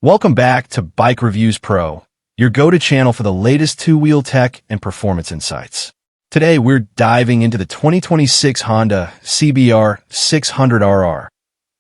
Welcome back to Bike Reviews Pro, your go-to channel for the latest two-wheel tech and performance insights. Today, we're diving into the 2026 Honda CBR600RR,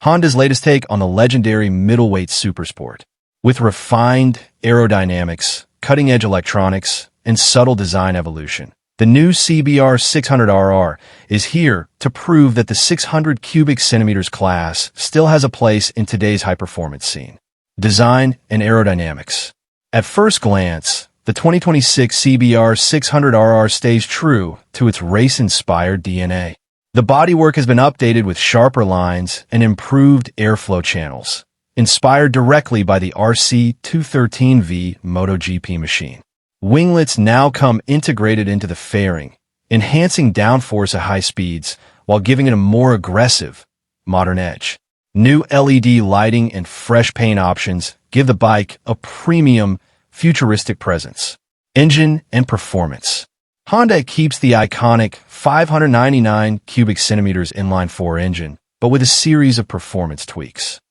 Honda's latest take on the legendary middleweight Supersport. With refined aerodynamics, cutting-edge electronics, and subtle design evolution, the new CBR600RR is here to prove that the 600 cubic centimeters class still has a place in today's high-performance scene. Design and aerodynamics. At first glance, the 2026 CBR600RR stays true to its race-inspired DNA. The bodywork has been updated with sharper lines and improved airflow channels, inspired directly by the RC213V MotoGP machine. Winglets now come integrated into the fairing, enhancing downforce at high speeds while giving it a more aggressive, modern edge. New LED lighting and fresh paint options give the bike a premium, futuristic presence. Engine and performance. Honda keeps the iconic 599 cubic centimeters inline-4 engine, but with a series of performance tweaks.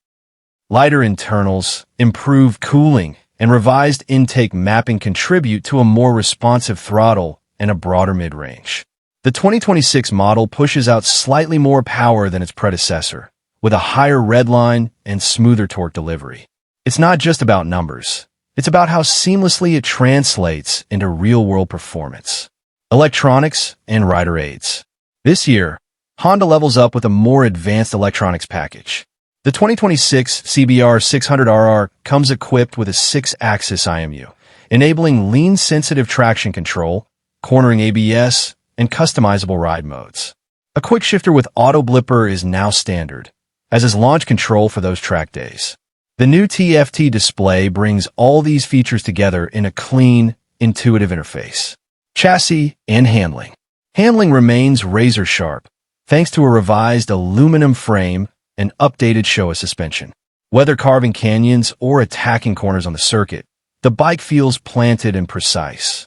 Lighter internals, improved cooling, and revised intake mapping contribute to a more responsive throttle and a broader mid-range. The 2026 model pushes out slightly more power than its predecessor, with a higher redline and smoother torque delivery. It's not just about numbers. It's about how seamlessly it translates into real-world performance. Electronics and rider aids. This year, Honda levels up with a more advanced electronics package. The 2026 CBR600RR comes equipped with a 6-axis IMU, enabling lean-sensitive traction control, cornering ABS, and customizable ride modes. A quick shifter with auto blipper is now standard, as is launch control for those track days. The new TFT display brings all these features together in a clean, intuitive interface. Chassis and handling. Handling remains razor-sharp, thanks to a revised aluminum frame and updated Showa suspension. Whether carving canyons or attacking corners on the circuit, the bike feels planted and precise.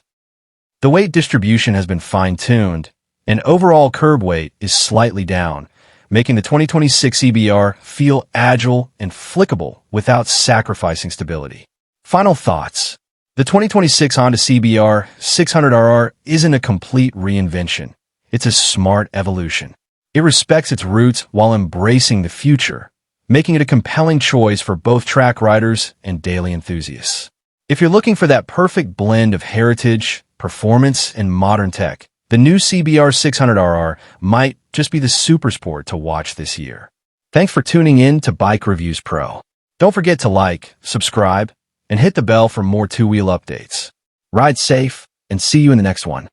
The weight distribution has been fine-tuned, and overall curb weight is slightly down, making the 2026 CBR feel agile and flickable without sacrificing stability. Final thoughts. The 2026 Honda CBR600RR isn't a complete reinvention. It's a smart evolution. It respects its roots while embracing the future, making it a compelling choice for both track riders and daily enthusiasts. If you're looking for that perfect blend of heritage, performance, and modern tech, the new CBR600RR might just be the Supersport to watch this year. Thanks for tuning in to Bike Reviews Pro. Don't forget to like, subscribe, and hit the bell for more two-wheel updates. Ride safe, and see you in the next one.